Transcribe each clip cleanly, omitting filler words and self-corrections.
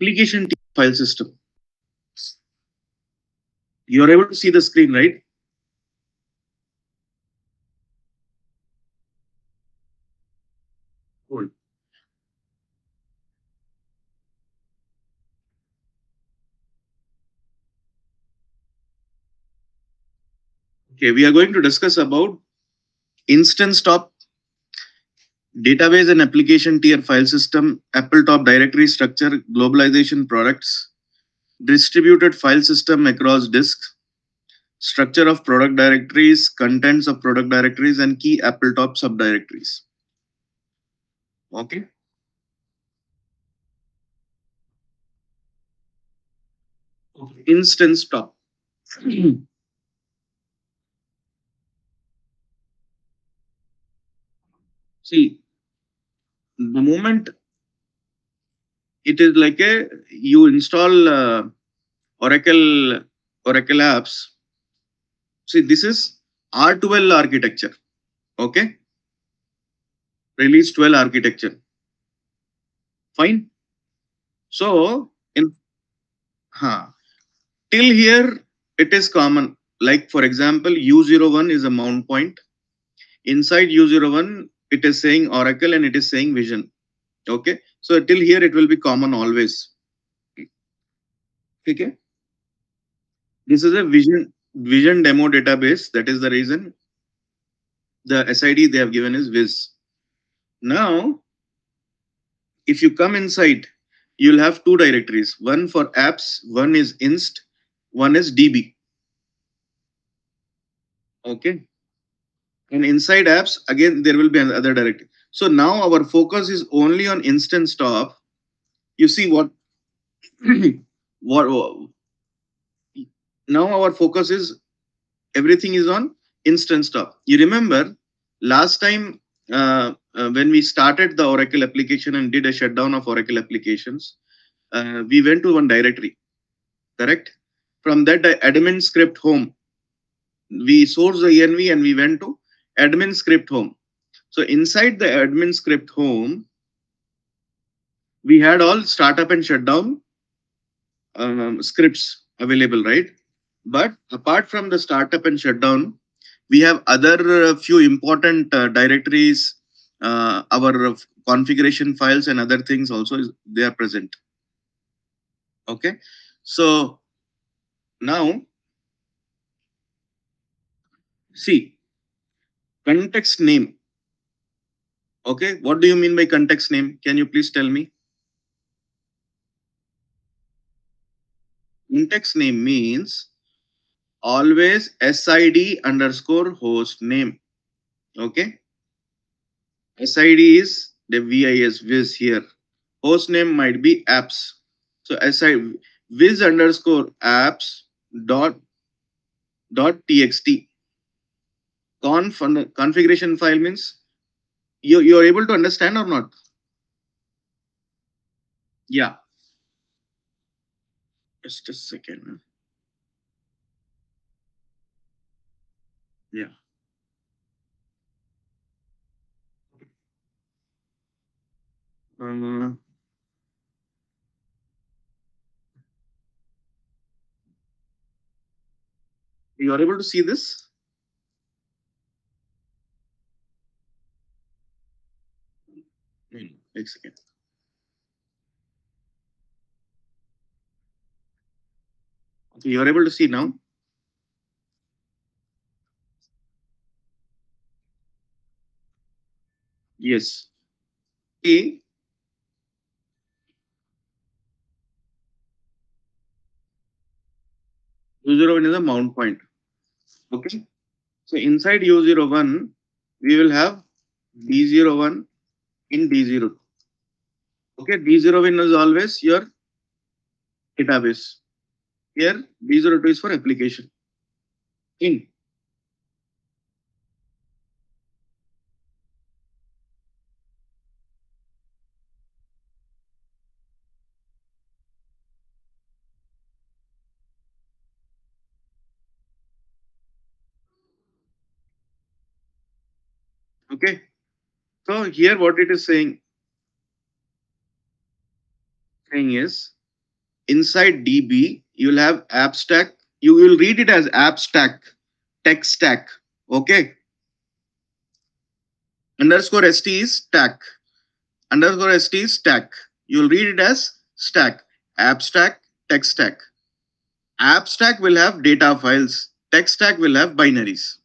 application file system. You are able to see the screen, right? Cool. Okay, we are going to discuss about instance top, database and application tier file system, Apple top directory structure, globalization products, distributed file system across disks, structure of product directories, contents of product directories, and key Apple top subdirectories. Okay. Instance top. See, the moment it is like a you install Oracle Oracle apps. See, this is R12 architecture. Okay, release 12 architecture. Fine. So in till here it is common. Like for example, U01 is a mount point. Inside U01, it is saying Oracle and it is saying Vision. Okay, so till here it will be common always. Okay, this is a Vision demo database. That is the reason the SID they have given is Viz. Now, if you come inside, you'll have two directories. One for apps, one is inst, one is DB. Okay. And inside apps, again, there will be another directory. So now our focus is only on instance top. You see what what now our focus is everything is on instance top. You remember last time when we started the Oracle application and did a shutdown of Oracle applications, we went to one directory, correct? From that admin script home, we sourced the env and we went to admin script home. So inside the admin script home, we had all startup and shutdown scripts available, right? But apart from the startup and shutdown, we have other few important directories, our configuration files and other things also they are present. Okay, so now see context name. Okay, what do you mean by context name? Can you please tell me? Context name means always SID underscore host name. Okay, SID is the VIS Viz here. Host name might be apps. So SID Viz underscore apps dot txt. Configuration file means you're able to understand or not? Yeah. Just a second. Yeah. Uh, you are able to see this? Wait a second. Okay, you are able to see now? Yes. See, 201 is a mount point. Okay. So inside U01, we will have D01 in D02. Okay, D01 is always your database. Here, D02 is for application. In. Okay. So here what it is saying is inside DB, you'll have app stack. You will read it as app stack, tech stack. Okay. Underscore st is stack. Underscore st is stack. You'll read it as stack, app stack, tech stack. App stack will have data files. Tech stack will have binaries.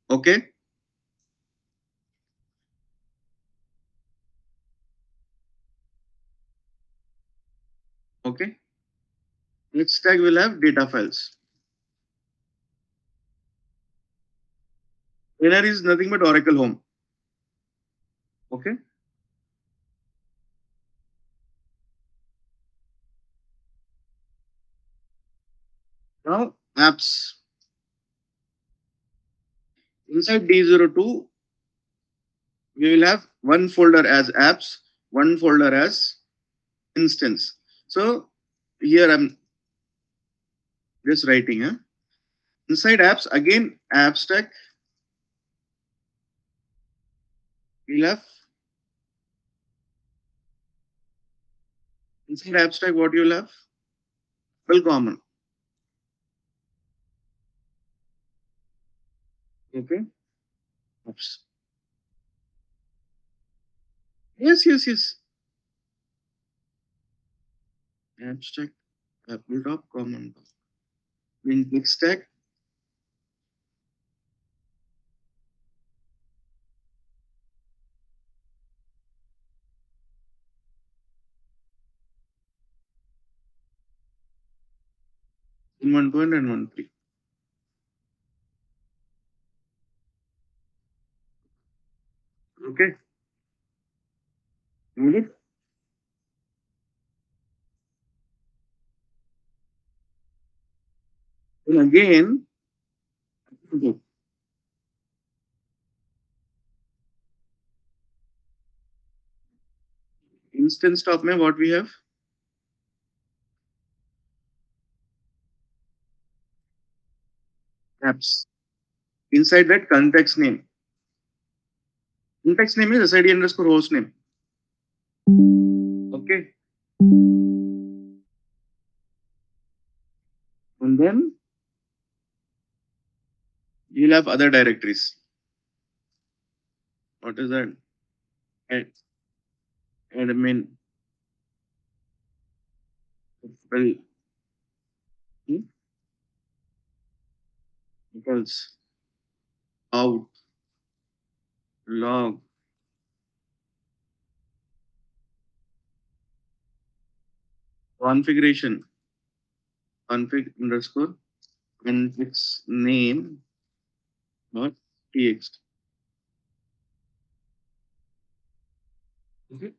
Okay. Okay. Tech stack will have data files. Binary is nothing but Oracle Home. Okay. Now apps. Inside D02, we will have one folder as apps, one folder as instance. So here I'm just writing. Inside apps, again, app stack, we'll have inside app stack, what you'll have? Well, common. Okay. Apps. Yes, yes, yes. App stack, Apple top, common top. In tech stack, in 1.2 and 1.3. Okay. Got it? And again, instance top, mein what we have? Apps. Inside that context name. Context name is SID underscore host name. Okay. And then you'll have other directories. What is that? Ad- Admin. Well, equals out, log, configuration, config underscore, context name, dot txt. Okay.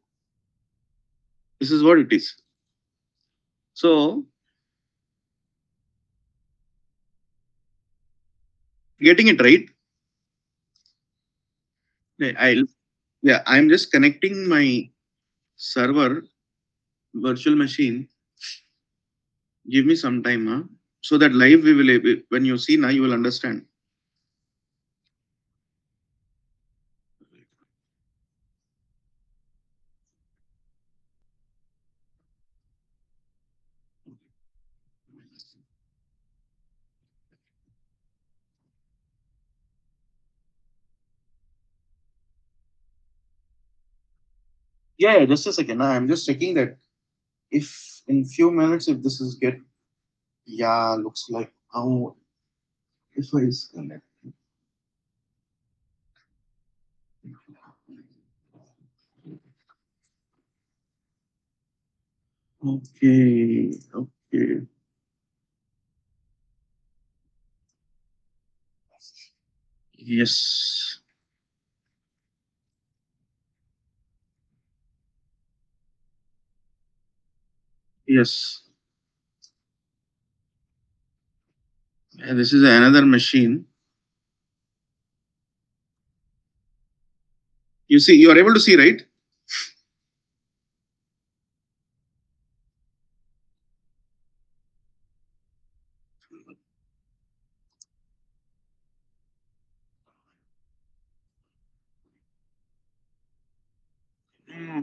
This is what it is. So, getting it right, I yeah, I'm just connecting my server virtual machine. Give me some time, huh? So that live we will when you see now you will understand. Yeah, yeah, just a second. I'm just checking that if in few minutes if this is get yeah looks like how if I is connect. Okay, okay. Yes, yes. And this is another machine. You see, you are able to see, right?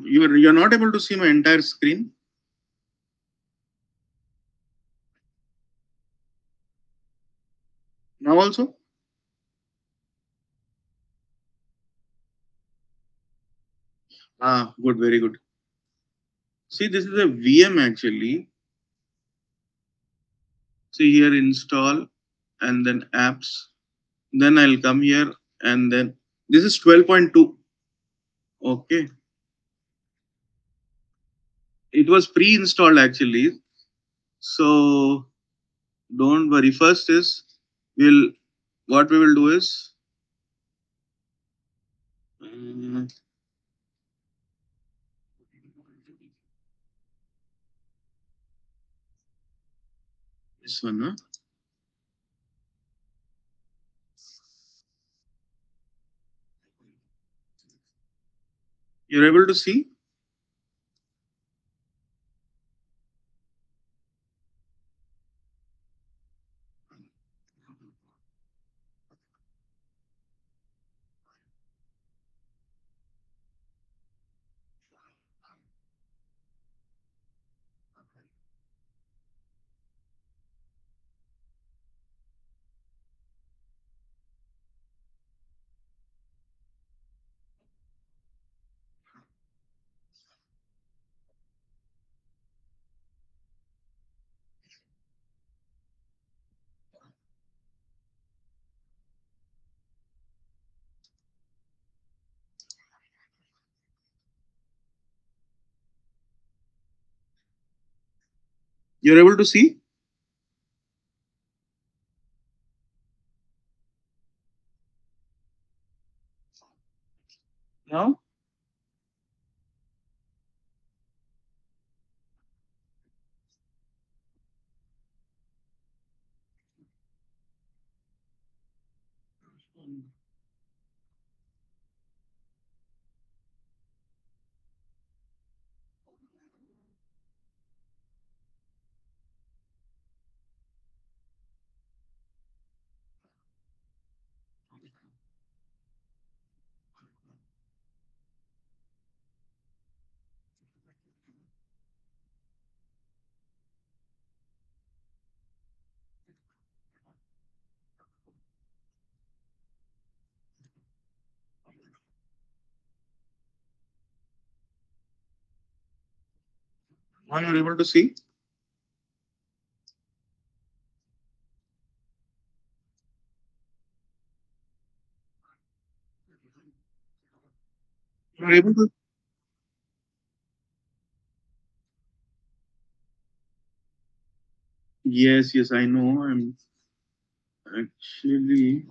You're not able to see my entire screen. Now also? Ah, good, very good. See, this is a VM actually. See here, install and then apps. Then I'll come here and then this is 12.2. Okay. It was pre-installed actually. So don't worry. First is we'll what we will do is uh, this one. Huh? You're able to see? You're able to see? Now? Now you're able to see? You're able to. Yes, yes, I know. I'm actually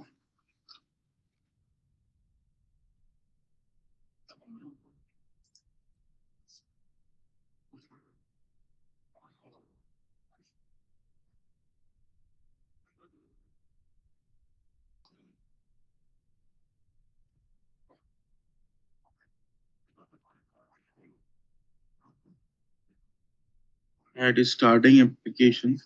at starting application.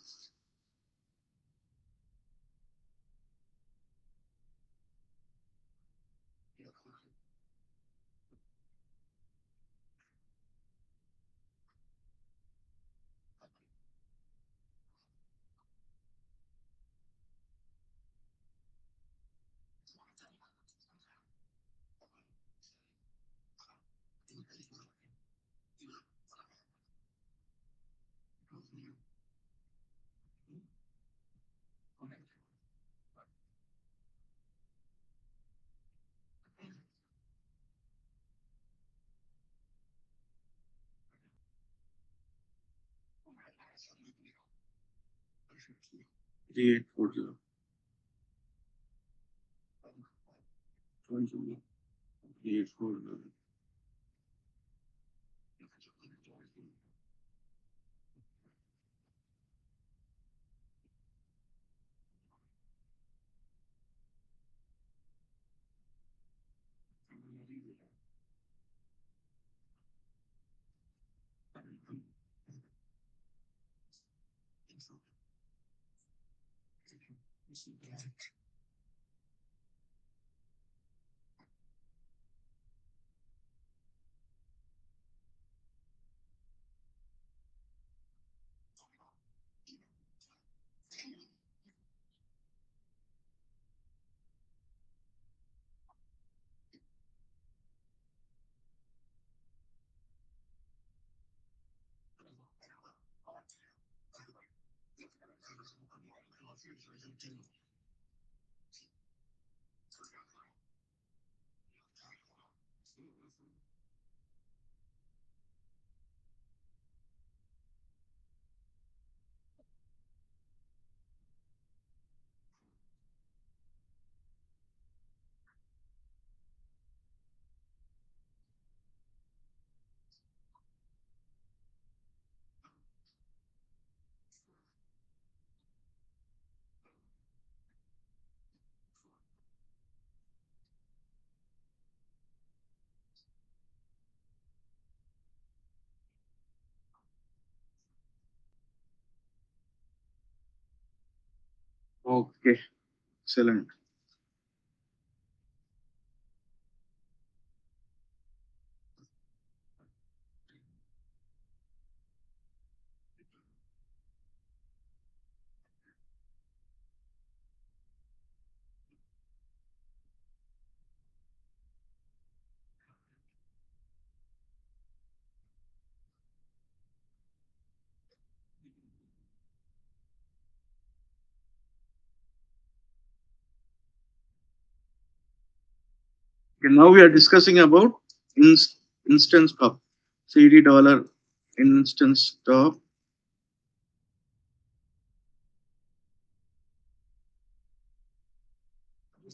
Create folder. Create folder. Okay, excellent. Okay, now we are discussing about instant stop. CD dollar instant stop.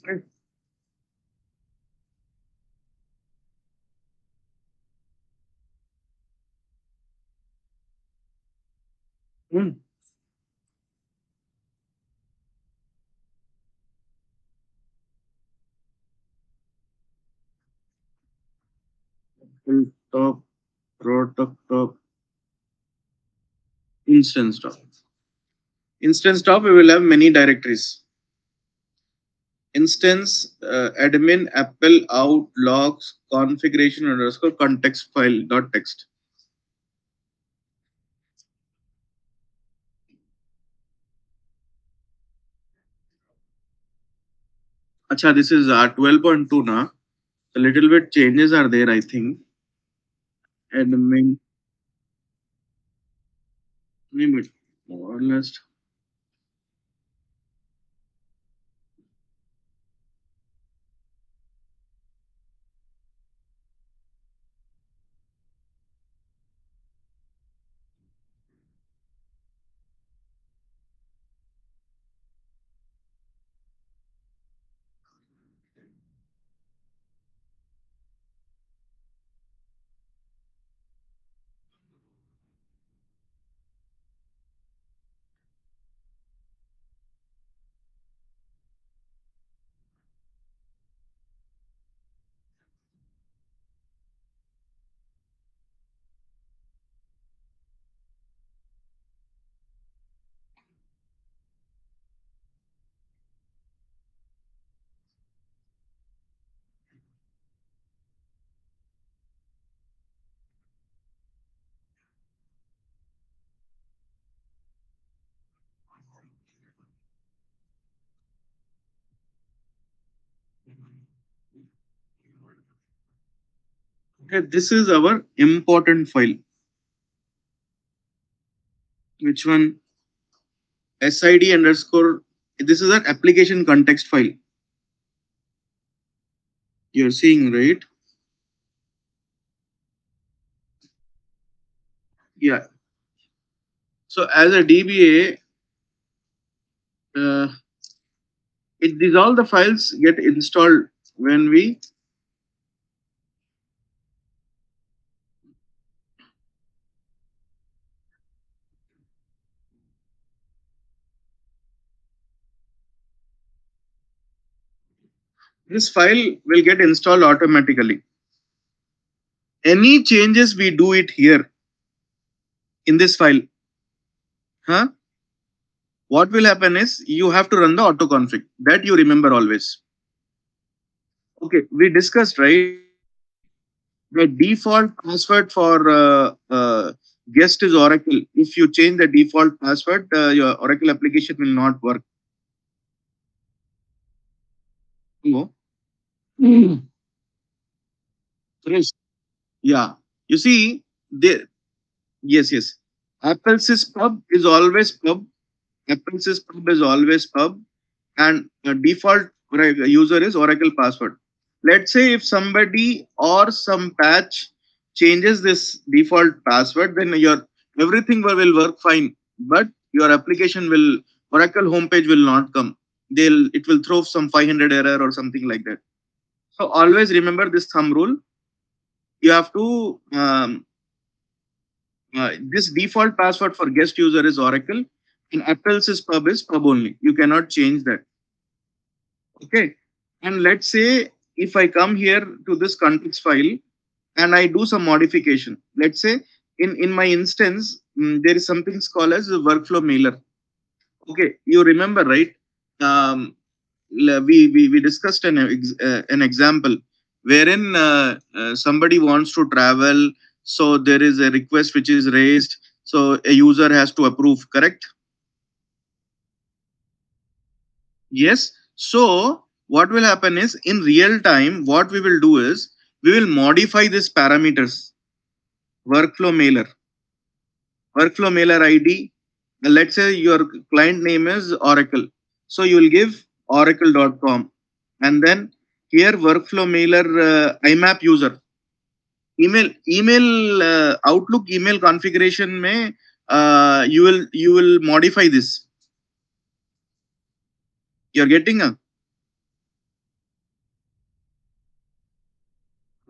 Okay. Hmm. Full stop, protocol, instant stop. Instant stop, we will have many directories. Instance, admin, apple, out, logs, configuration underscore context file dot text. Acha, this is 12.2 now. A little bit changes are there, I think. Admin, maybe more or less. Okay, this is our important file. Which one? SID underscore. This is an application context file. You're seeing, right? Yeah. So as a DBA, these all the files get installed when we this file will get installed automatically. Any changes we do it here in this file, huh? What will happen is you have to run the autoconfig. That you remember always. Okay, we discussed, right? The default password for guest is Oracle. If you change the default password, your Oracle application will not work. No. Mm. Suresh, yeah. You see, they, yes, yes. Apple's pub is always pub. Apple's pub is always pub, and default user is Oracle password. Let's say if somebody or some patch changes this default password, then your everything will work fine, but your application will Oracle homepage will not come. It will throw some 500 error or something like that. So always remember this thumb rule. You have to this default password for guest user is Oracle, and Apple's pub is pub only. You cannot change that. Okay. And let's say if I come here to this context file and I do some modification. Let's say in my instance, there is something called as a workflow mailer. Okay, you remember, right? Um, we discussed an example wherein somebody wants to travel, so there is a request which is raised, so a user has to approve. Correct? Yes. So what will happen is in real time, what we will do is we will modify these parameters. Workflow mailer, workflow mailer ID. Let's say your client name is Oracle. So you will give oracle.com, and then here workflow mailer IMAP user. Email Outlook email configuration may you will modify this. You're getting a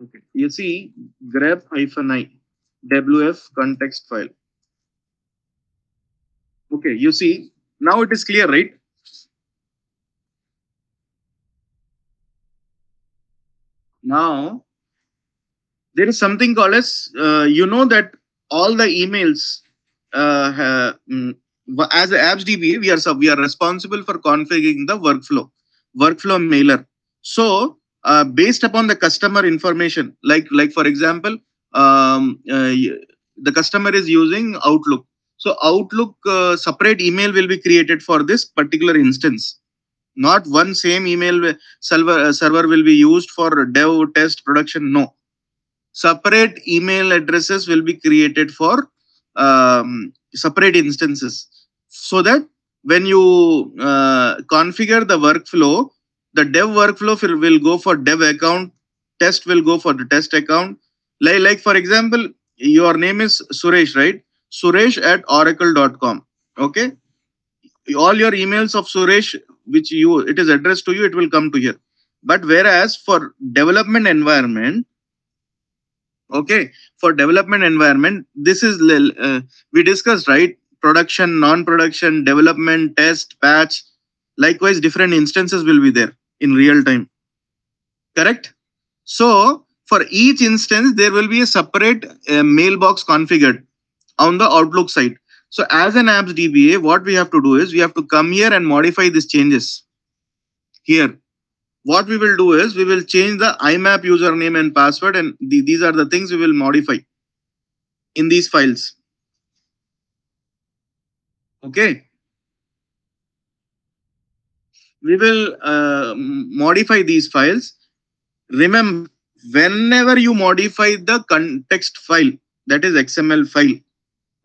okay. You see grep -i wf context file. Okay, you see now it is clear, right? Now there is something called as that all the emails as a apps DBA we are responsible for configuring the workflow mailer. So based upon the customer information, like for example, the customer is using Outlook. So Outlook separate email will be created for this particular instance. Not one same email server will be used for dev, test, production. No, separate email addresses will be created for separate instances, so that when you configure the workflow, the dev workflow will go for dev account, test will go for the test account. Like for example, your name is Suresh, right? Suresh at oracle.com. Okay, all your emails of Suresh, which you it is addressed to you, it will come to here. But whereas for development environment, okay, for development environment, this is we discussed, right? Production, non-production, development, test, patch. Likewise, different instances will be there in real time. Correct? So for each instance, there will be a separate mailbox configured on the Outlook side. So as an apps DBA, what we have to do is we have to come here and modify these changes here. What we will do is we will change the IMAP username and password, and these are the things we will modify in these files. Okay, we will modify these files. Remember, whenever you modify the context file, that is XML file,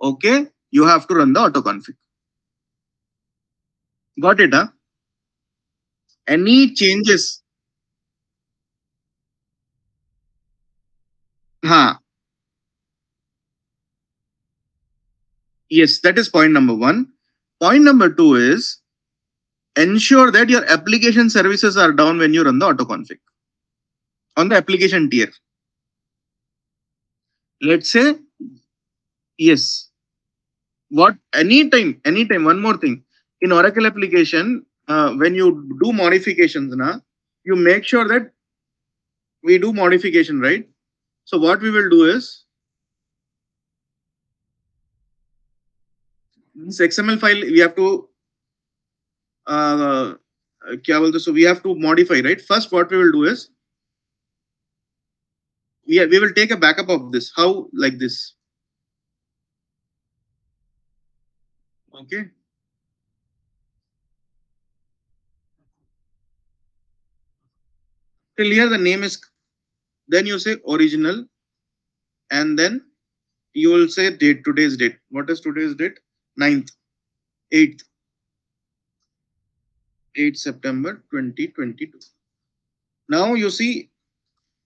okay, you have to run the autoconfig. Got it, huh? Any changes? Huh. Yes, that is point number one. Point number two is ensure that your application services are down when you run the autoconfig on the application tier. Let's say, yes, what anytime, one more thing. In Oracle application, when you do modifications, you make sure that we do modification, right? So what we will do is this XML file we have to so we have to modify, right? First, what we will do is we will take a backup of this. How? Like this. Okay. Till here the name is, then you say original, and then you will say date, today's date. What is today's date? 9th, 8th. 8 September 2022. Now you see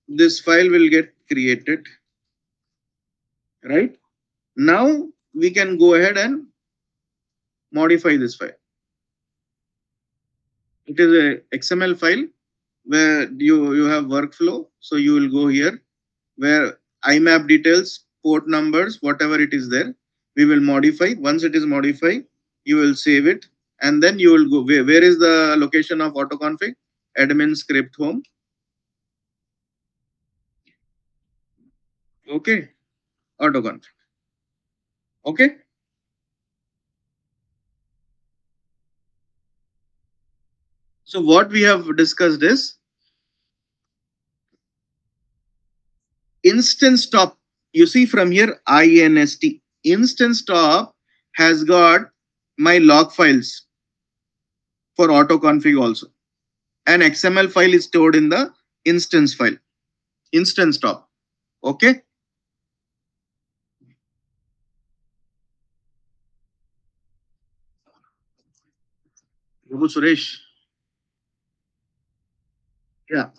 this file will get created, right? Now we can go ahead and modify this file. It is a XML file where you have workflow. So you will go here where IMAP details, port numbers, whatever it is there, we will modify. Once it is modified, you will save it, and then you will go where is the location of autoconfig? Admin script home. Okay, autoconfig. Okay. So what we have discussed is instance top. You see from here inst instance top has got my log files for autoconfig also. An XML file is stored in the instance file, instance top. Okay. Prabhu Suresh. Yeah.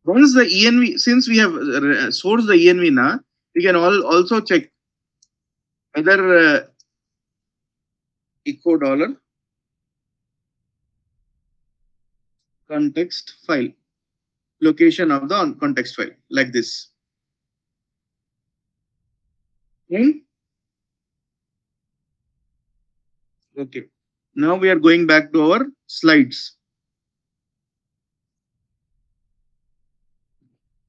Once the env, since we have sourced the env now, we can also check whether echo dollar context file, location of the context file, like this. Hmm? Okay. Now we are going back to our slides.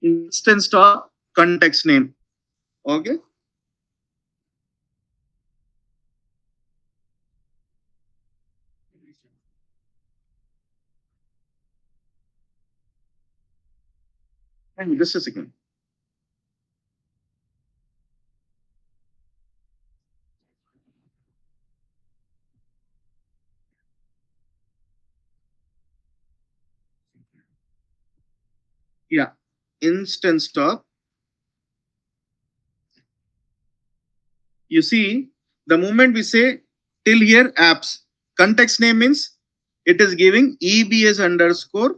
Instance top context name. Okay. And just a second. Yeah. Instance top. You see, the moment we say till here apps, context name means it is giving EBS underscore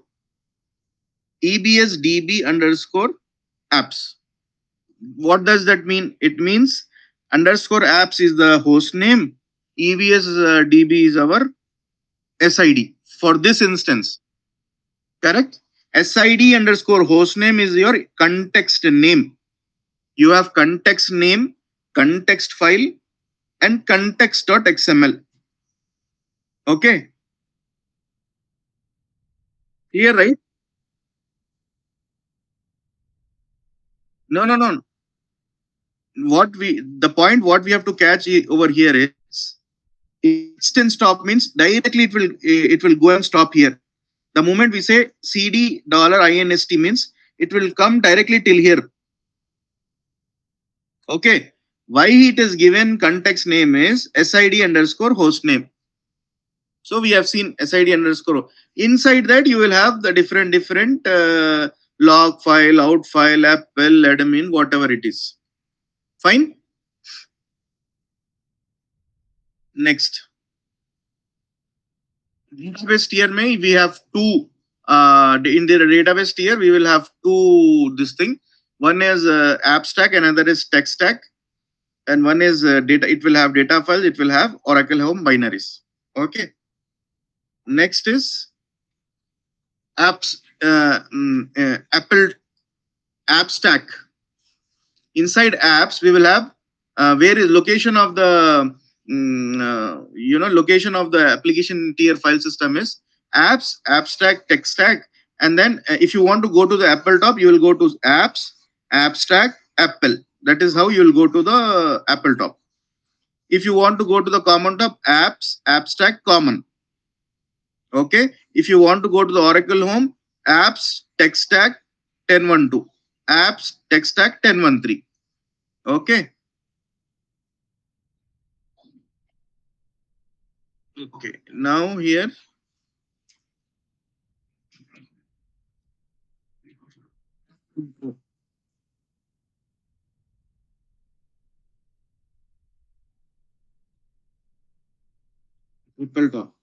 EBS underscore apps. What does that mean? It means underscore apps is the host name, EBS DB is our SID for this instance. Correct? SID underscore host name is your context name. You have context name, context file, and context.xml. Okay. Here, right? No, no, no. The point what we have to catch over here is instant stop means directly it will go and stop here. The moment we say cd $inst means it will come directly till here. Okay. Why it is given context name is sid underscore host name. So we have seen sid underscore. Inside that you will have the different log file, out file, apple, admin, whatever it is. Fine. Next. Database tier may we have two in the database tier we will have two this thing. One is app stack, another is tech stack, and one is data. It will have data files, it will have Oracle Home binaries. Okay. Next is apps Apple app stack. Inside apps we will have where is location of the location of the application tier file system is apps, app stack, tech stack, and then if you want to go to the Apple top you will go to apps, app stack, Apple. That is how you will go to the Apple top. If you want to go to the common top, apps, app stack, common. Okay. If you want to go to the Oracle Home, apps, tech stack, 1012, apps, tech stack, 1013. Okay. Okay. Now here Apple top.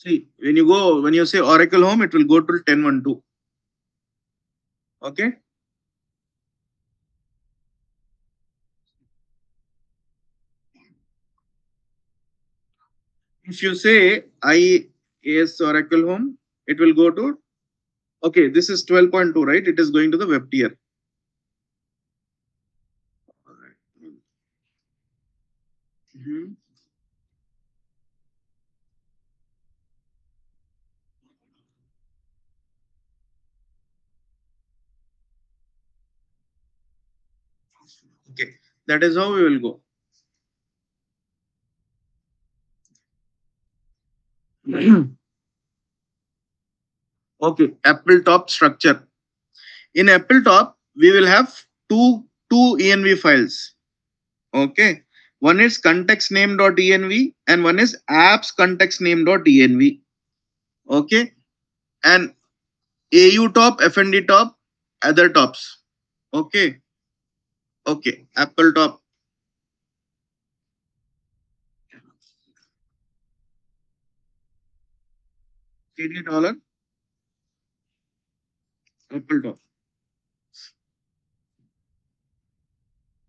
See, when you say Oracle Home, it will go to 10.12. Okay. If you say IAS Oracle Home, it will go to, okay, this is 12.2, right? It is going to the web tier. Mhm. Okay, that is how we will go. Okay, Apple top structure. In Apple top, we will have two env files. Okay, one is context name.env and one is apps context name.env. Okay, and AU top, FND top, other tops. Okay, okay, Apple top, CD dollar, Apple top.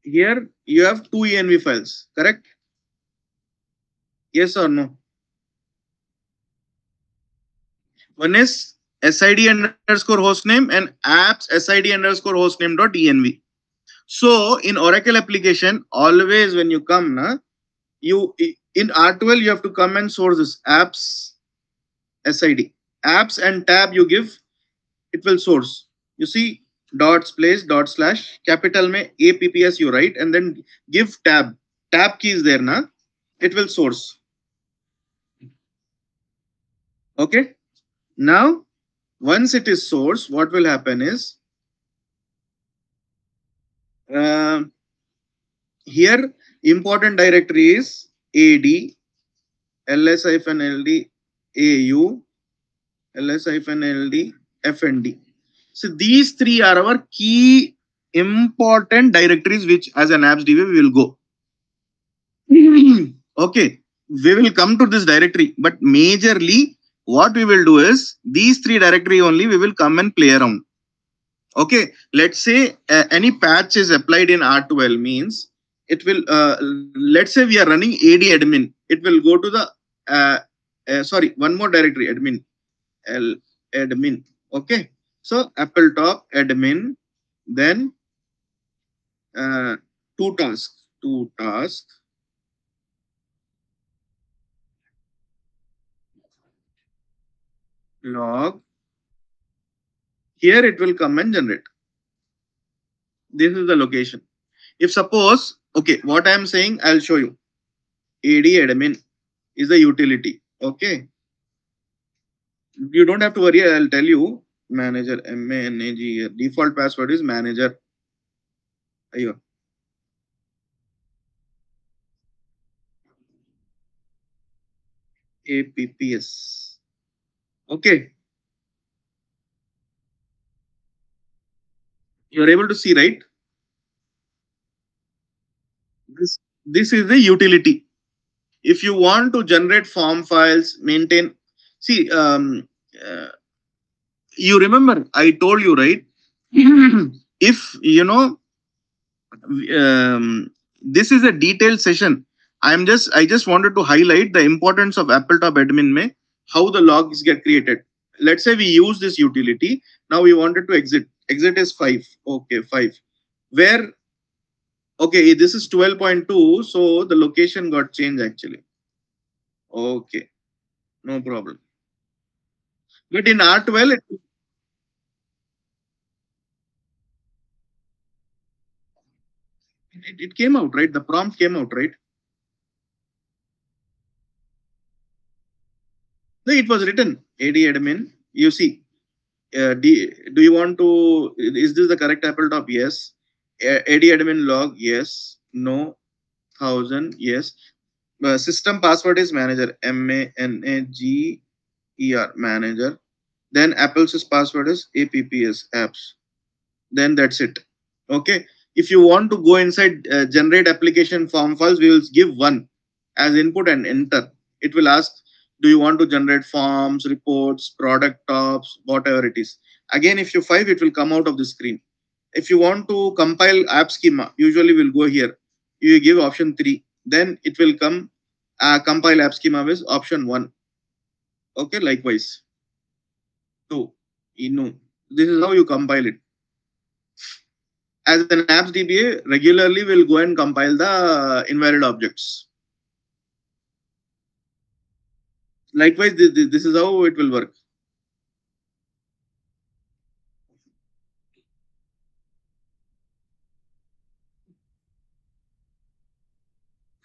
Here you have two env files, correct? Yes or no? One is SID underscore hostname and apps SID underscore hostname.env. So in Oracle application, always when you come, you in R12 you have to come and source this apps SID. Apps and tab you give, it will source. You see dots place dot slash capital mein apps you write and then give tab. Tab key is there, it will source. Okay. Now once it is source, what will happen is uh, here important directory is ad ls-ld au ls-ld fnd. So these three are our key important directories which as an apps DB we will go. Okay, we will come to this directory, but majorly what we will do is these three directory only we will come and play around. Okay, let's say any patch is applied in R12 means it will, let's say we are running AD admin, it will go to the, sorry, one more directory admin, L admin. Okay, so Apple top admin, then uh, two tasks, log. Here it will come and generate. This is the location. If suppose, okay, what I am saying, I'll show you. AD admin is the utility. Okay, you don't have to worry. I'll tell you. Manager MANAGER. Default password is manager. Ayo. APPS. Okay, you're able to see, right? This is the utility. If you want to generate form files, maintain. See, uh, you remember I told you, right? If you know, this is a detailed session. I just wanted to highlight the importance of Apple top admin mein, how the logs get created. Let's say we use this utility. Now we wanted to exit. Exit is 5. Okay, 5. Where, okay, this is 12.2. So the location got changed actually. Okay, no problem. But in R12, it came out, right? The prompt came out, right? No, it was written AD admin. You see, do you want to, is this the correct Apple top? Yes. AD admin log? Yes. No. 1000? Yes. System password is manager, MANAGER, manager. Then Apple's password is APPS, apps. Then that's it. Okay. If you want to go inside generate application form files, we will give one as input and enter. It will ask Do you want to generate forms, reports, product tops, whatever it is? Again, if you 5, it will come out of the screen. If you want to compile app schema, usually we'll go here. You give option 3, then it will come compile app schema with option 1. Okay, likewise. So, you know, this is how you compile it. As an apps DBA, regularly will go and compile the invalid objects. Likewise, this is how it will work.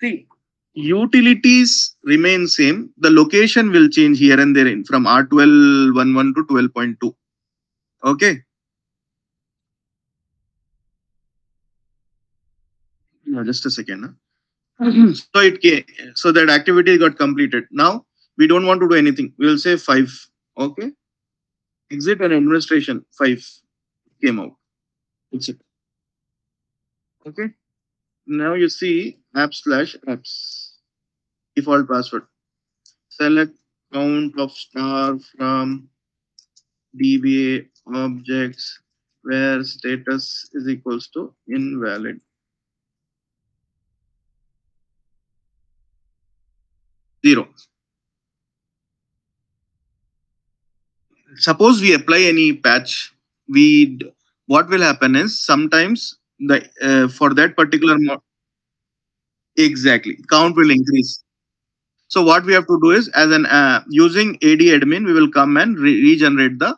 See, utilities remain same. The location will change here and there in from R12.11 to 12.2. Okay. No, just a second. So it came, so that activity got completed. Now we don't want to do anything. We will say 5. Okay. Exit and administration 5 came out. That's it. Okay. Now you see app/apps default password. Select count of star from DBA objects where status is equals to invalid. 0. Suppose we apply any patch, we what will happen is sometimes the for that particular exactly count will increase. So what we have to do is as an using AD admin, we will come and regenerate the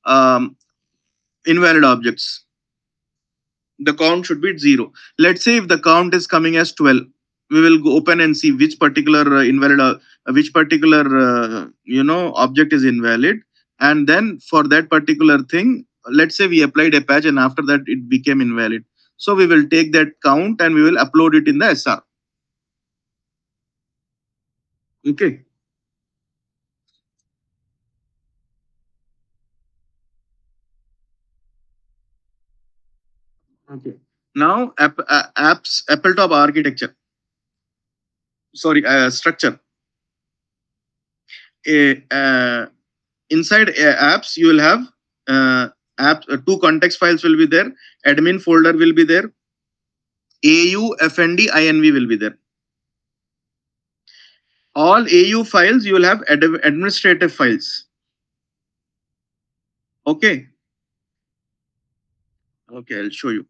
um, invalid objects. The count should be 0. Let's say if the count is coming as 12, we will go open and see which particular invalid, which particular object is invalid, and then for that particular thing, let's say we applied a patch and after that it became invalid. So we will take that count and we will upload it in the SR. Okay. Okay. Now apps Apple top architecture. Sorry, structure. A inside apps you will have apps 2 context files will be there, admin folder will be there, au fnd inv will be there. All au files you will have administrative files. Okay. Okay, I'll show you.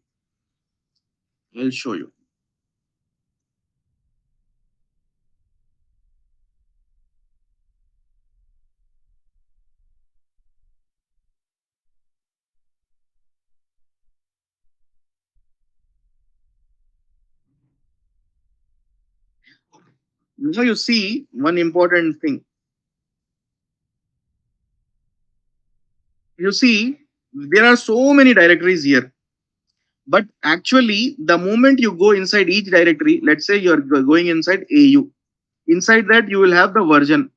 So you see one important thing. You see there are so many directories here, but actually the moment you go inside each directory, let's say you're going inside au, inside that you will have the version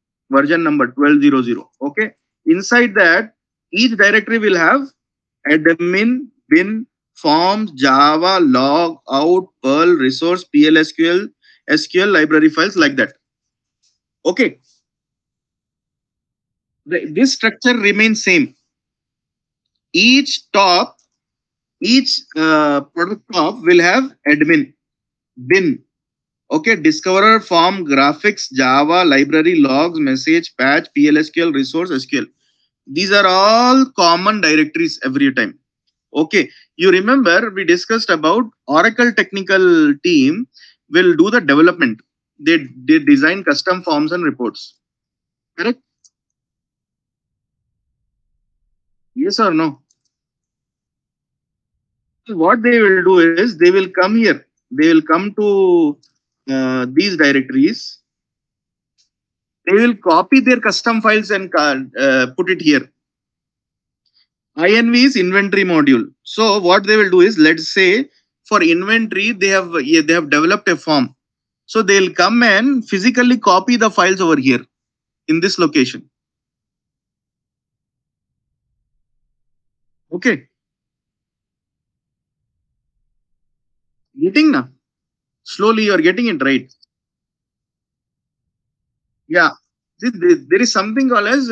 number 1200. Okay. Inside that each directory will have admin, bin, forms, Java, log, out, Perl, resource, PLSQL, SQL library files like that. Okay. This structure remains same. Each top, each product top will have admin, bin. Okay, discoverer, form, graphics, Java, library, logs, message, patch, PLSQL, resource, SQL. These are all common directories every time. Okay, you remember we discussed about Oracle technical team will do the development. They design custom forms and reports. Correct? Yes or no? What they will do is they will come here. They will come to these directories. They will copy their custom files and put it here. INV is inventory module. So what they will do is, let's say for inventory they have developed a form. So they'll come and physically copy the files over here in this location. Okay, getting now. Slowly you're getting it right. Yeah. There is something called as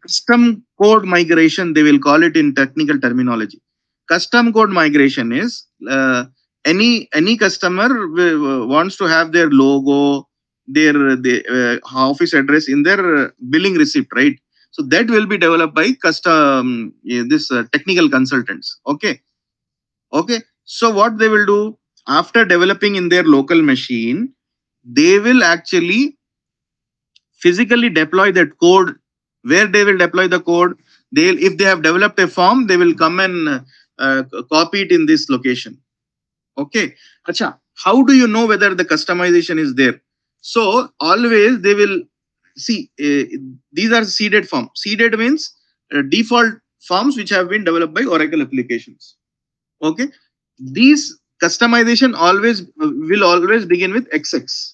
custom code migration. They will call it in technical terminology. Custom code migration is any customer wants to have their logo, their office address in their billing receipt, right? So that will be developed by custom this technical consultants. Okay. So what they will do after developing in their local machine, they will actually physically deploy that code. Where they will deploy the code, they'll, if they have developed a form, they will come and copy it in this location. Okay. Acha, how do you know whether the customization is there? So always they will see these are seeded forms. Seeded means default forms which have been developed by Oracle applications. Okay. These customization always will always begin with XX.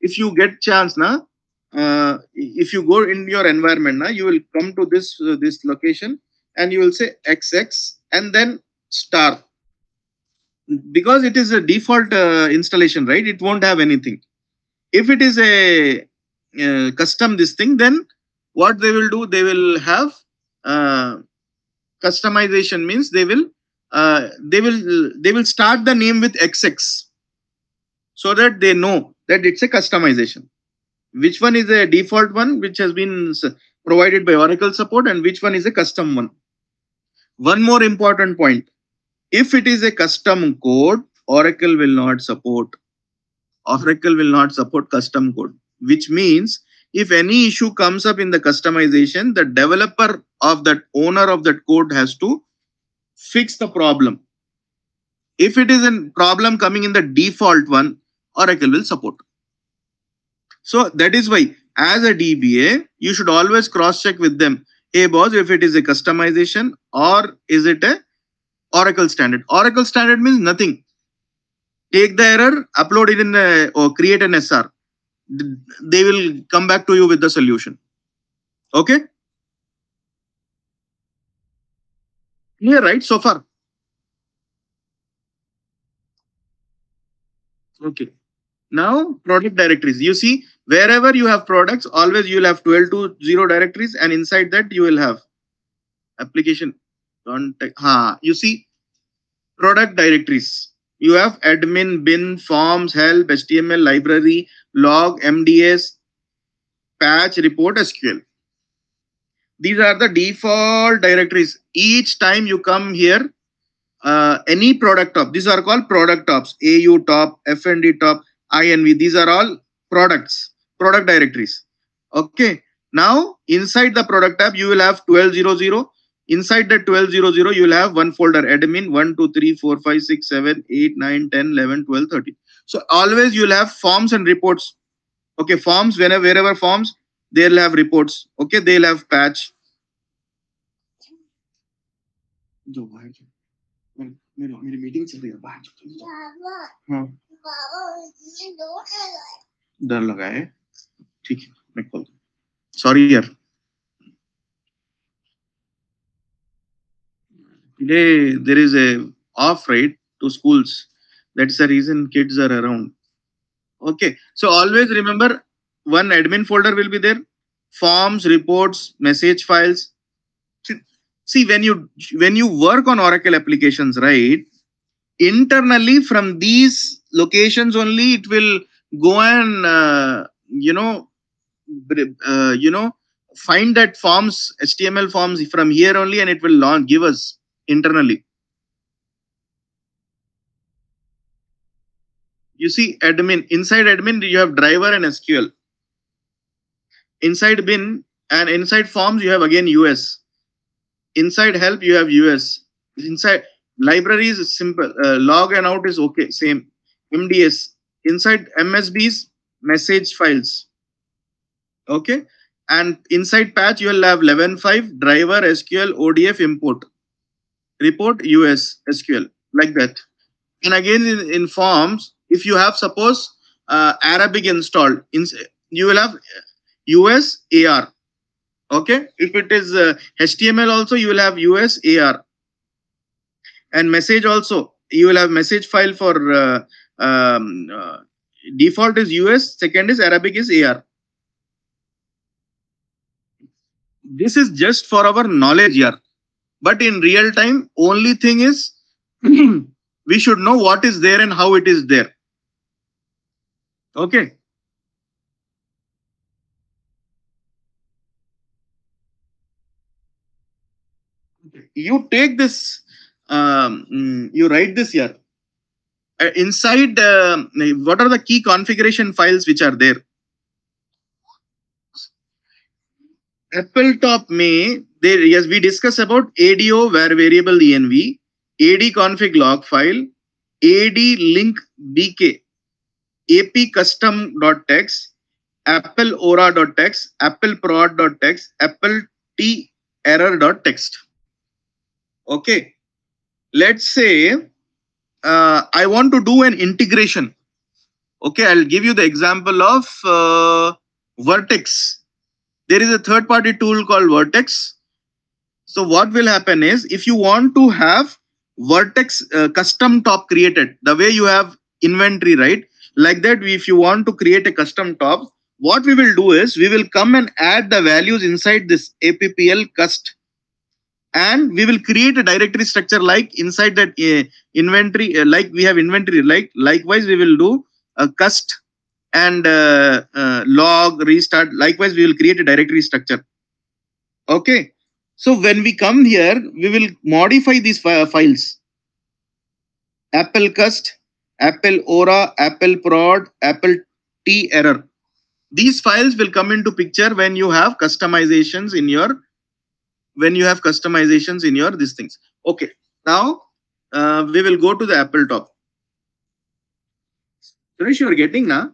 If you get chance na, if you go in your environment na, you will come to this location and you will say XX and then star, because it is a default installation, right? It won't have anything. If it is a custom this thing, then what they will do, they will have uh, customization means they will start the name with XX so that they know that it's a customization. Which one is a default one which has been provided by Oracle support and which one is a custom one. One more important point: if it is a custom code, Oracle will not support. Oracle will not support custom code, which means if any issue comes up in the customization, the developer of that owner of that code has to fix the problem. If it is a problem coming in the default one, Oracle will support. So that is why, as a DBA, you should always cross check with them. Hey boss, if it is a customization or is it a Oracle standard? Oracle standard means nothing. Take the error, upload it in or create an SR. They will come back to you with the solution. Okay? Clear, right? So far. Okay. Now, product directories. You see, wherever you have products, always you will have 12 to 0 directories, and inside that you will have application contact. You see, product directories. You have admin, bin, forms, help, HTML, library, log, MDS, patch, report, SQL. These are the default directories. Each time you come here, any product top, these are called product tops: AU top, FND top, INV. These are all products, product directories. Okay. Now inside the product tab, you will have 1200. Inside the 1200, you will have one folder: admin 1, 2, 3, 4, 5, 6, 7, 8, 9, 10, 11, 12, 13. So always you will have forms and reports. Okay, forms, wherever forms, they'll have reports. Okay, they'll have patch. मेरी meeting चल रही है बाहर। हाँ, डर लगा है। ठीक है, मैं कॉल। सॉरी यार, today there is a off, right, to schools. That's the reason kids are around. Okay, so always remember, one admin folder will be there: forms, reports, message files. See, when you work on Oracle applications, right, internally from these locations only it will go and find that forms, HTML forms from here only, and it will give us internally. You see, admin, inside admin you have driver and SQL. Inside bin and inside forms you have again US. Inside help you have US. Inside libraries is simple. Log and out is okay, same. MDS. Inside MSBs, message files. Okay. And inside patch you will have 11.5 driver, SQL, ODF, import, report, US, SQL, like that. And again in forms, if you have suppose Arabic installed, you will have US AR. Okay. If it is HTML also, you will have US AR. And message also, you will have message file for default is US, second is Arabic is AR. This is just for our knowledge here. But in real time, only thing is we should know what is there and how it is there. Okay. You take this, you write this here. Inside, what are the key configuration files which are there? Apple top may there, yes, we discuss about ADO where variable env, AD config log file, AD link bk, AP custom.txt, Apple aura.txt, Apple prod.txt, Apple t error.txt. Okay. Let's say I want to do an integration. Okay, I'll give you the example of Vertex. There is a third party tool called Vertex. So what will happen is if you want to have Vertex custom top created, the way you have inventory, right? Like that, if you want to create a custom top, what we will do is we will come and add the values inside this appl cust, and we will create a directory structure like inside that inventory, like we have inventory, like likewise we will do a cust and log restart. Likewise we will create a directory structure. Okay, so when we come here we will modify these files: apple cust, apple aura, apple prod, apple t error. These files will come into picture when you have customizations in your these things. Okay, now we will go to the apple top. Suresh, you are getting now.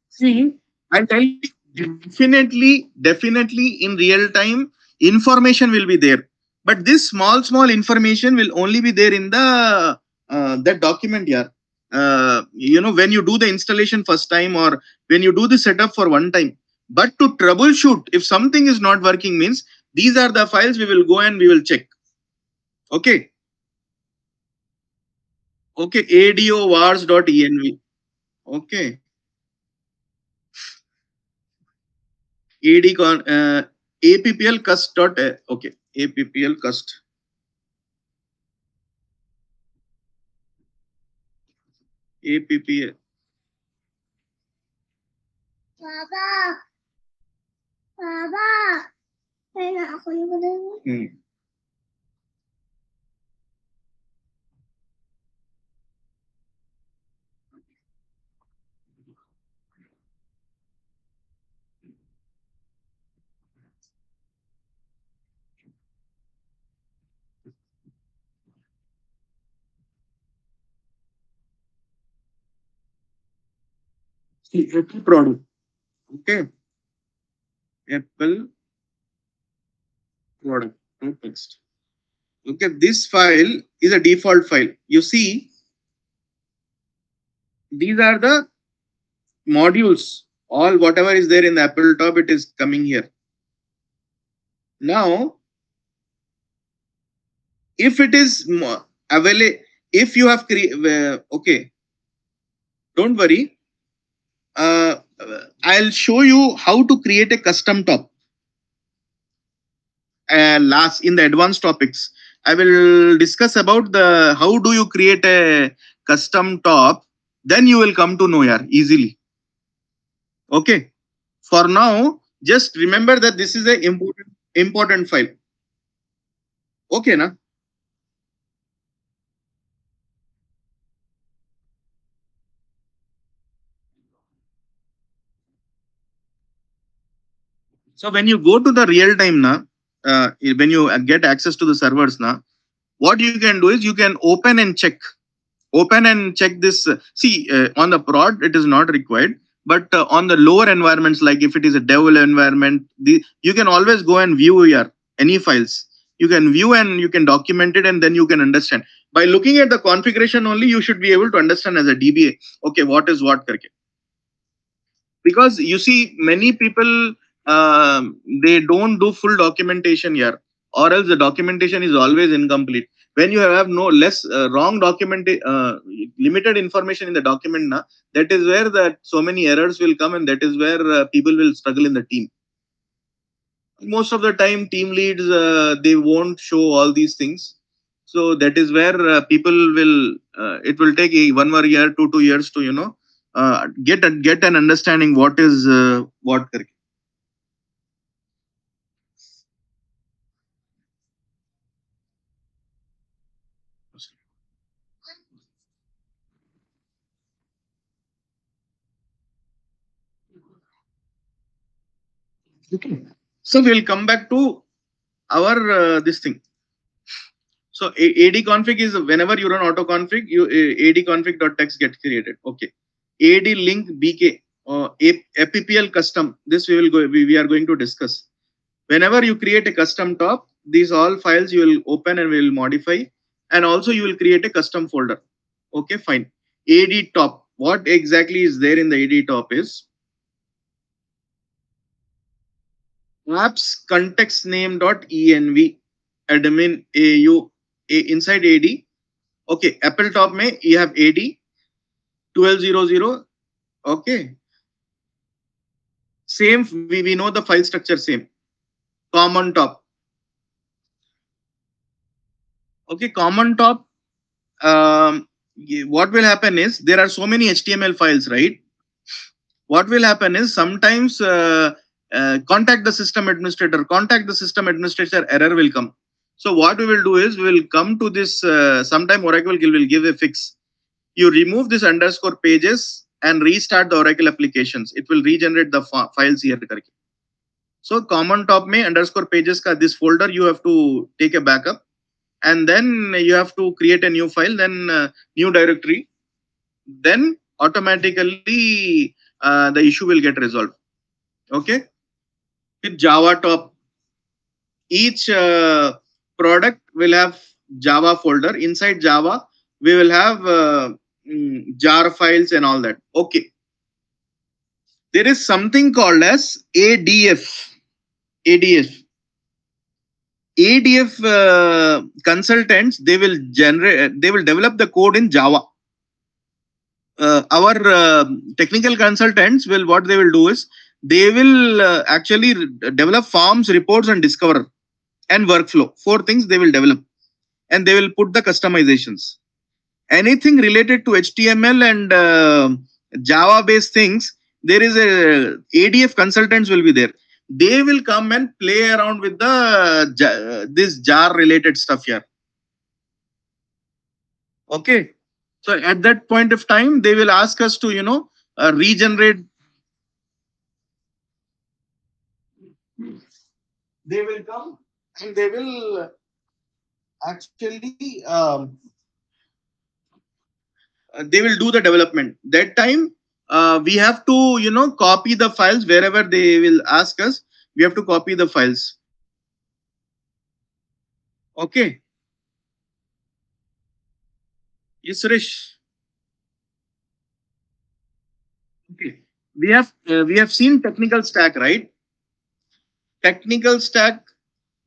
See, I'll tell you, definitely in real time, information will be there. But this small information will only be there in the that document here. When you do the installation first time or when you do the setup for one time. But to troubleshoot, if something is not working, means these are the files we will go and we will check. Okay. Okay. adovars.env. Okay. ad con appl cust dot okay, appl cust, appl. Baba, Baba, kaya ako yung Apple product. Okay, Apple product. No text. Okay, this file is a default file. You see, these are the modules. All whatever is there in the Apple top, it is coming here. Now, if it is available, if you have okay, don't worry. I'll show you how to create a custom top. Last in the advanced topics, I will discuss about the how do you create a custom top. Then you will come to know here easily. Okay. For now, just remember that this is a important file. Okay, na? So when you go to the real time na, when you get access to the servers na, what you can do is you can open and check this. See, on the prod it is not required, but on the lower environments, like if it is a dev environment, you can always go and view your any files. You can view and you can document it, and then you can understand by looking at the configuration only. You should be able to understand as a DBA, okay, what is what karke. Because you see many people they don't do full documentation here, or else the documentation is always incomplete. When you have no less wrong document, limited information in the document, na, that is where that so many errors will come, and that is where people will struggle in the team. Most of the time, team leads they won't show all these things, so that is where people will. It will take 1 more year, 2 years to get an understanding what is what. Okay. So we'll come back to our this thing. So AD config is whenever you run auto config, you AD config.txt gets created. Okay. AD link BK APPL custom. This we are going to discuss. Whenever you create a custom top, these all files you will open and will modify, and also you will create a custom folder. Okay, fine. AD top. What exactly is there in the AD top is apps context name dot env admin au inside ad. Okay, apple top mein you have ad 1200. Okay, same, we know the file structure same. Common top. Okay, common top. What will happen is there are so many html files, right? What will happen is sometimes contact the system administrator error will come. So what we will do is we will come to this sometime Oracle will give a fix. You remove this underscore pages and restart the Oracle applications. It will regenerate the files here. So common top में underscore pages का this folder you have to take a backup, and then you have to create a new file, then new directory, then automatically the issue will get resolved. Okay. With Java top, each product will have Java folder. Inside Java, we will have jar files and all that. Okay. There is something called as ADF. ADF. ADF consultants, they will develop the code in Java. Our technical consultants will, what they will do is they will actually develop forms, reports, and discover and workflow. 4 things they will develop, and they will put the customizations. Anything related to HTML and Java based things, there is a ADF consultants will be there. They will come and play around with the this jar related stuff here. Okay. So at that point of time, they will ask us to, regenerate. They will come and they will actually they will do the development. That time we have to copy the files wherever they will ask us. We have to copy the files. Okay. Yes, Suresh. Okay. We have seen technical stack, right? Technical stack.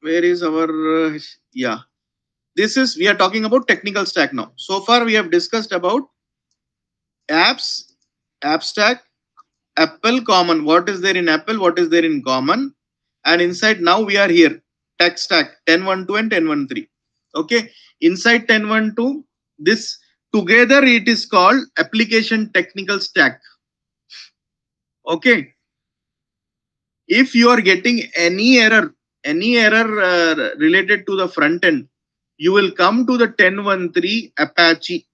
Where is our yeah? This is, we are talking about technical stack now. So far we have discussed about apps, app stack, Apple common. What is there in Apple? What is there in common? And inside now we are here. Tech stack 10.12 and 10.13. Okay. Inside 10.12, this together it is called application technical stack. Okay. If you are getting any error related to the front end, you will come to the 10.13 Apache,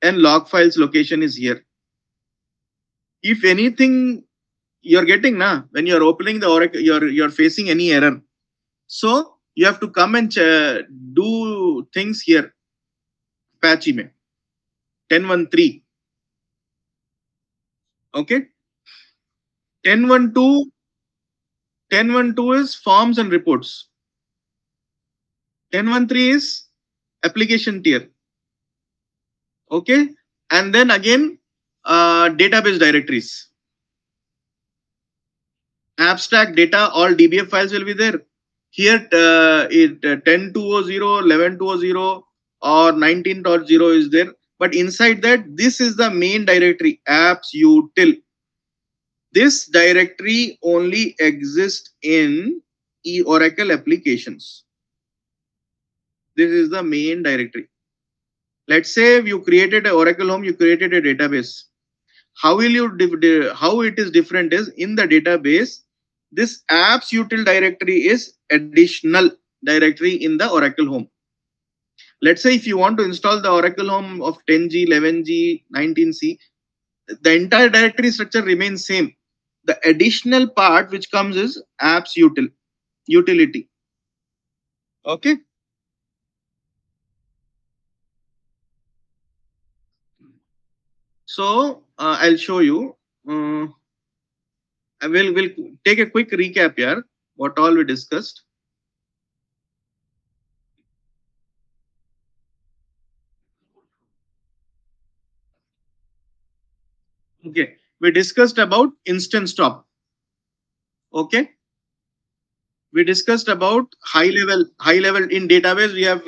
and log files location is here. If anything you're getting when you're opening the Oracle, you're facing any error, so you have to come and do things here. Apache mein 10.13. Okay. 10.12 is forms and reports. 10.13 is application tier. Okay. And then again database directories. abstract data, all DBF files will be there. Here, 10.200, 11.200, or 19.0 is there. But inside that, this is the main directory, apps util. This directory only exists in Oracle applications. This is the main directory. Let's say you created a Oracle Home, you created a database. How will you how it is different is in the database, this apps util directory is additional directory in the Oracle Home. Let's say if you want to install the Oracle Home of 10G, 11G, 19C, the entire directory structure remains same. The additional part which comes is apps utility. Okay. So I'll show you. I will take a quick recap here. What all we discussed. Okay, we discussed about instant stop. Okay, we discussed about high level in database. We have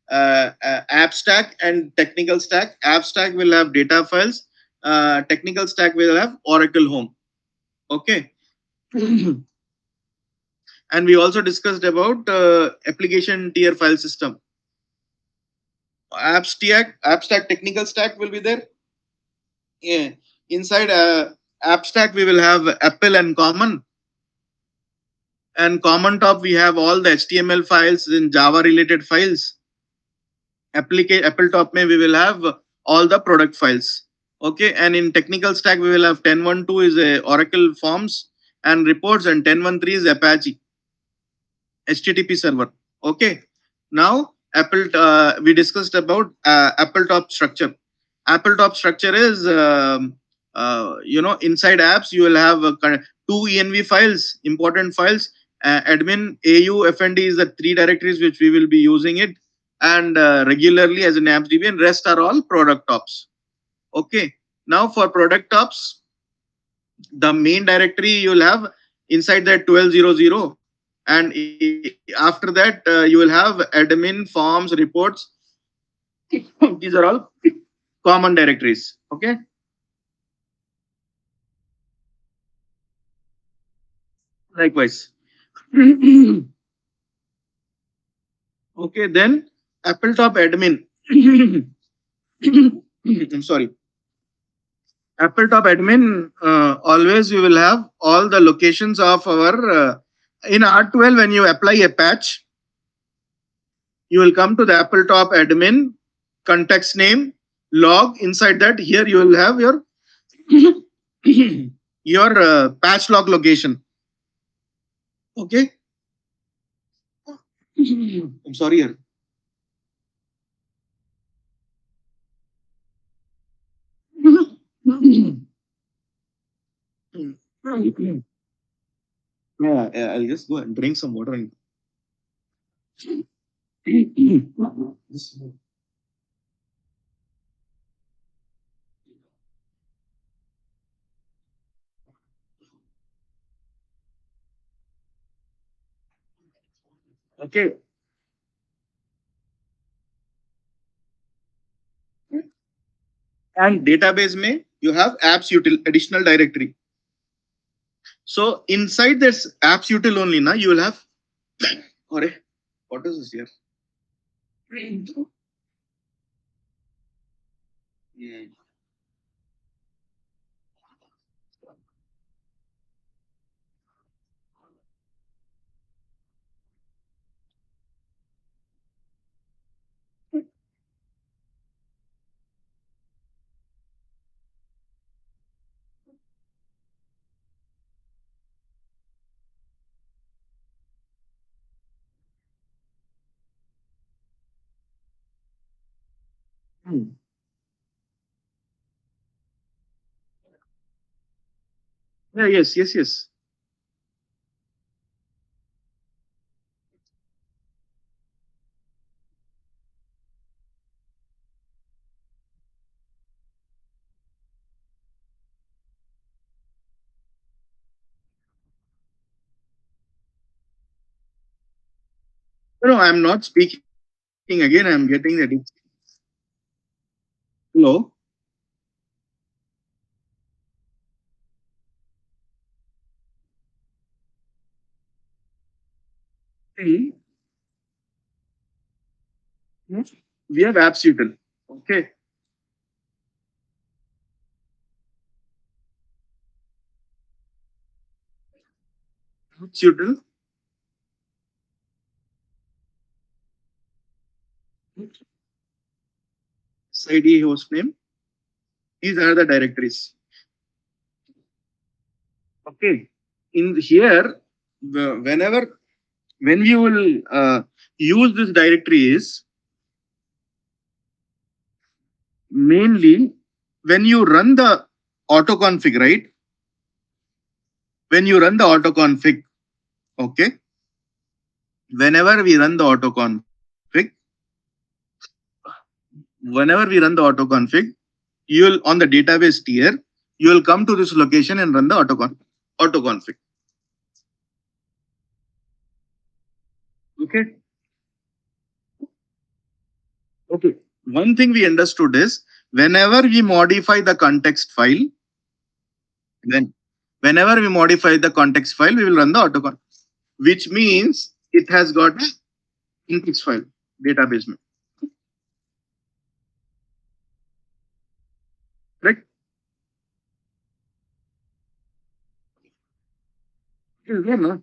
app stack and technical stack. App stack will have data files. Technical stack will have Oracle Home. Okay, and we also discussed about application tier file system. App stack, technical stack will be there. Yeah. Inside app stack, we will have Apple and Common. And common top, we have all the HTML files and Java related files. Apple top mein we will have all the product files. Okay, and in technical stack we will have 10.1.2 is a Oracle forms and reports, and 10.1.3 is Apache HTTP server. Okay, now Apple we discussed about Apple top structure. Apple top structure is inside apps you will have two env files, important files. Admin, AU, FND is the three directories which we will be using it, and regularly as an apps DB, and rest are all product tops. Okay, now for product tops, the main directory you will have inside that 12.0.0, and after that you will have admin, forms, reports. These are all common directories. Okay. Likewise. Okay, then Apple top admin. I'm sorry. Apple top admin, always we will have all the locations of our in R12. When you apply a patch, you will come to the Apple top admin context name log. Inside that, here you will have your your patch log location. Okay. I'm sorry here. Yeah, I'll just go and drink some water and okay. And database may you have apps util additional directory. So inside this apps util only, na you will have. Sorry, what is this here? Hmm. Yeah, yes. No, I'm not speaking again. I'm getting the hello. See, we have apps util. Okay. Apps util, ID host name. These are the directories. Okay. In here, whenever when we will use this directories, mainly when you run the autoconfig, right? When you run the autoconfig, okay. Whenever we run the autoconfig, whenever we run the autoconfig, you will on the database tier, you will come to this location and run the autoconfig. Okay. Okay. One thing we understood is whenever we modify the context file, then whenever we modify the context file, we will run the autoconfig, which means it has got a context file database. Correct? It is there, no?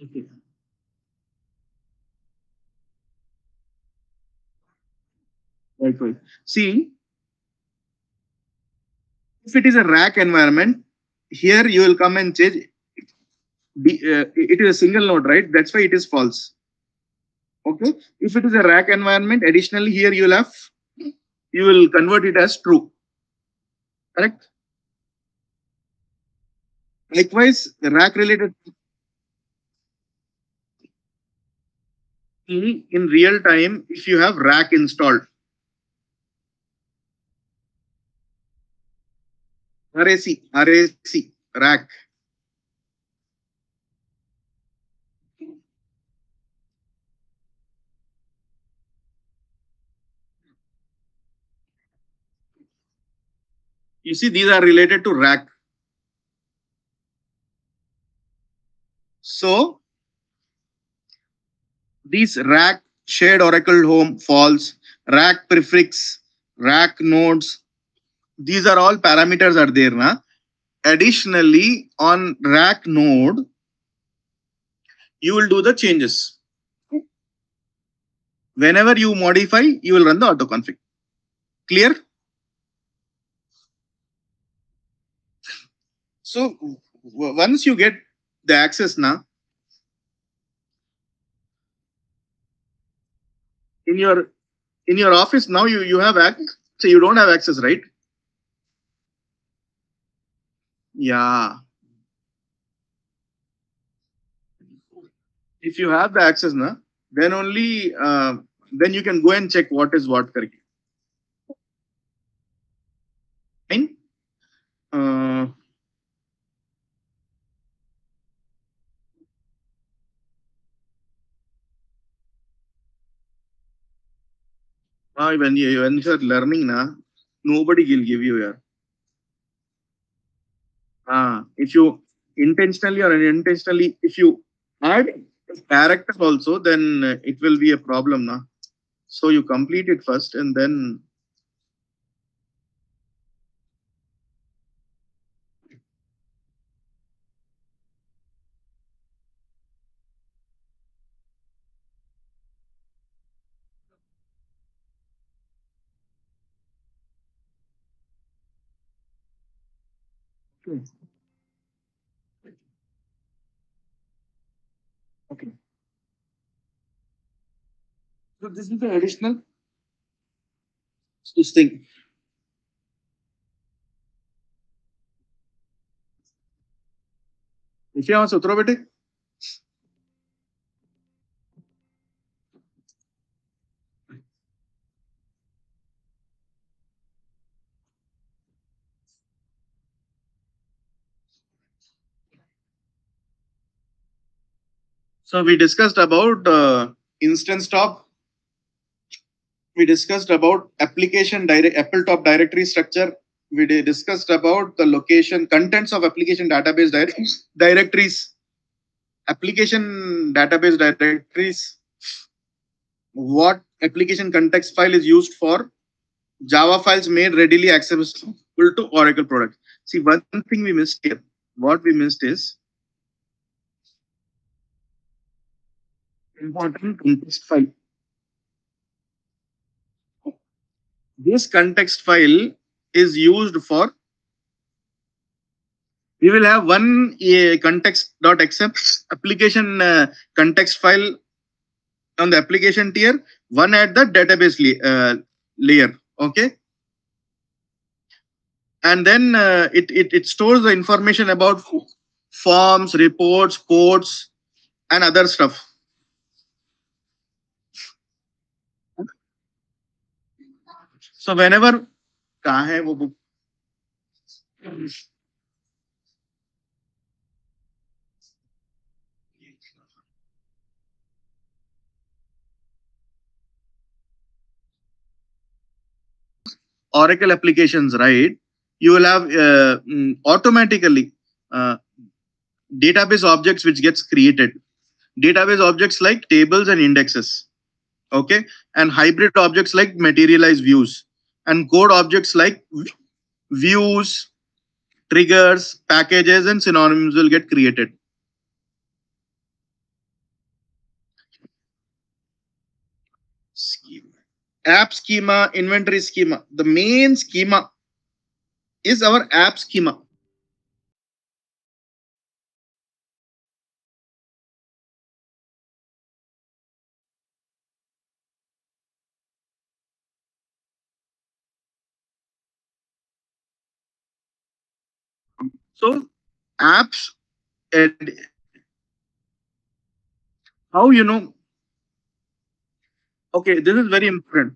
Okay. Right, right. See, if it is a rack environment, here you will come and change. It is a single node, right? That's why it is false. Okay. If it is a rack environment, additionally here you will convert it as true. Correct. Likewise, the rack related thing in real time, if you have rack installed, RAC, rack. You see, these are related to rack. So these rack shared Oracle home false, rack prefix, rack nodes. These are all parameters are there, na? Additionally, on rack node, you will do the changes. Whenever you modify, you will run the autoconfig. Clear? So once you get the access now in your office, now you have access. So you don't have access, right? Yeah. If you have the access now, then only then you can go and check what is what correctly. Fine. Uh, when you're learning now, nobody will give you. Yeah. If you intentionally or unintentionally, if you add character also, then it will be a problem now. So you complete it first and then okay. Okay. So this is the additional this thing. If you want to throw it, So we discussed about instance top. We discussed about application direct Apple top directory structure. We discussed about the location contents of application database directories. Application database directories. What application context file is used for? Java files made readily accessible to Oracle products. See, one thing we missed here. What we missed is important context file. This context file is used for. We will have one context.xml application context file on the application tier, one at the database layer. Okay, and then it stores the information about forms, reports, ports, and other stuff. So whenever कहाँ है वो book? Oracle applications, right? You will have automatically uh, database objects which gets created. Database objects like tables and indexes. Okay, and hybrid objects like materialized views, and code objects like views, triggers, packages, and synonyms will get created. Schema. App schema, inventory schema. The main schema is our app schema. So apps, and how you know? Okay, this is very important.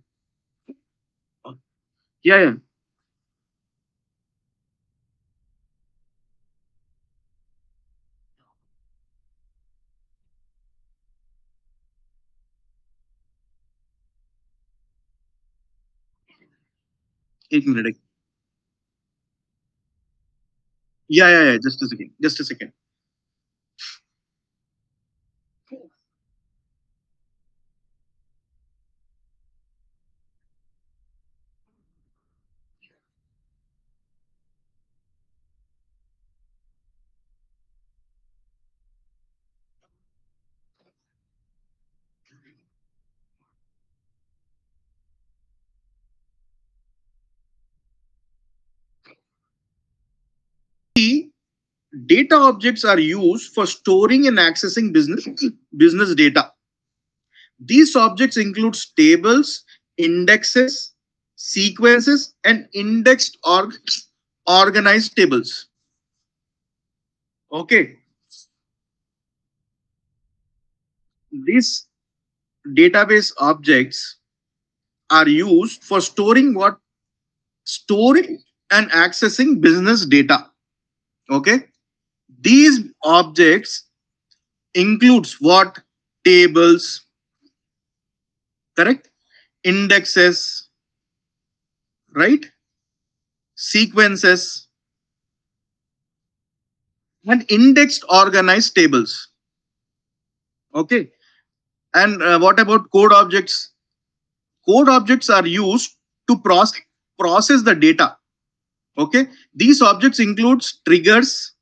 Yeah, yeah. एक minute. Yeah, yeah, yeah. Just a second. Just a second. Data objects are used for storing and accessing business data. These objects include tables, indexes, sequences, and indexed or organized tables. Okay, these database objects are used for storing what? Storing and accessing business data. Okay, these objects includes what? Tables, correct? Indexes, right? Sequences, and indexed organized tables. Okay, and what about code objects? Code objects are used to process the data. Okay, these objects includes triggers,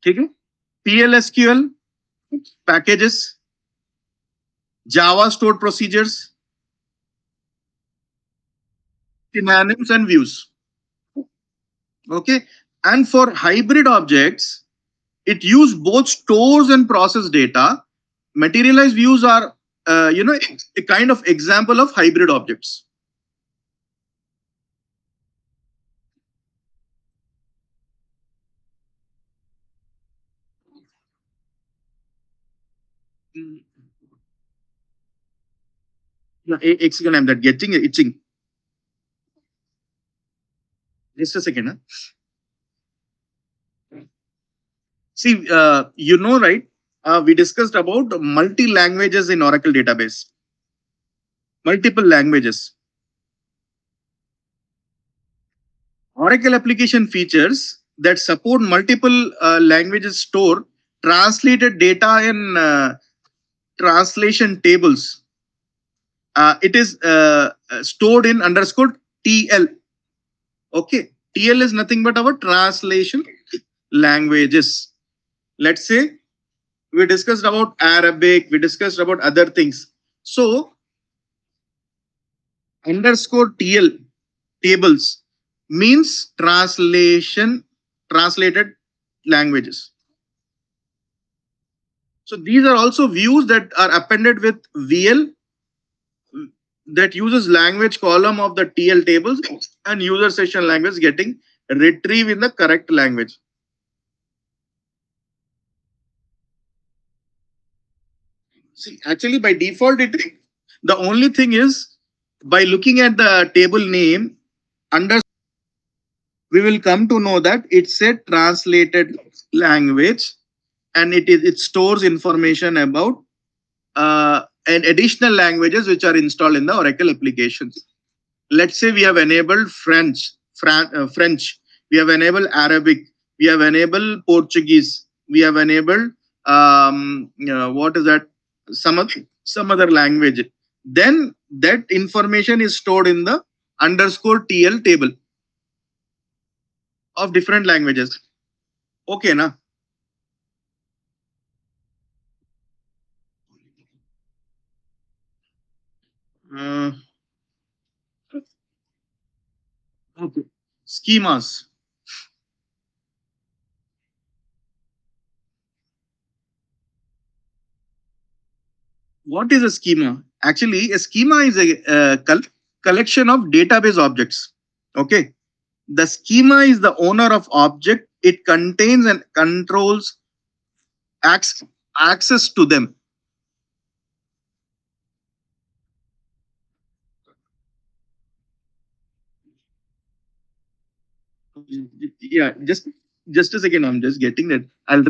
okay, PLSQL packages, Java stored procedures, synonyms, and views. Okay, and for hybrid objects, it use both stores and process data. Materialized views are, a kind of example of hybrid objects. Mm. Yeah, एक second, I'm that getting itching. Just a second. Huh? See, right? we discussed about multi languages in Oracle database, multiple languages. Oracle application features that support multiple languages store translated data in translation tables. It is stored in underscore TL. Okay, TL is nothing but our translation languages. Let's say we discussed about Arabic, we discussed about other things. So underscore TL tables means translated languages. So these are also views that are appended with VL that uses language column of the TL tables and user session language getting retrieved in the correct language. See, actually by default, it the only thing is by looking at the table name under we will come to know that it's a translated language and it stores information about and additional languages which are installed in the Oracle applications. Let's say we have enabled French, we have enabled Arabic, we have enabled Portuguese, we have enabled what is that? Some other language. Then that information is stored in the underscore TL table of different languages. Okay, na? Uh, okay. Schemas. What is a schema? Actually, a schema is a collection of database objects. Okay. The schema is the owner of object. It contains and controls ac- access to them. Yeah, just a second. I'm just getting that. I'll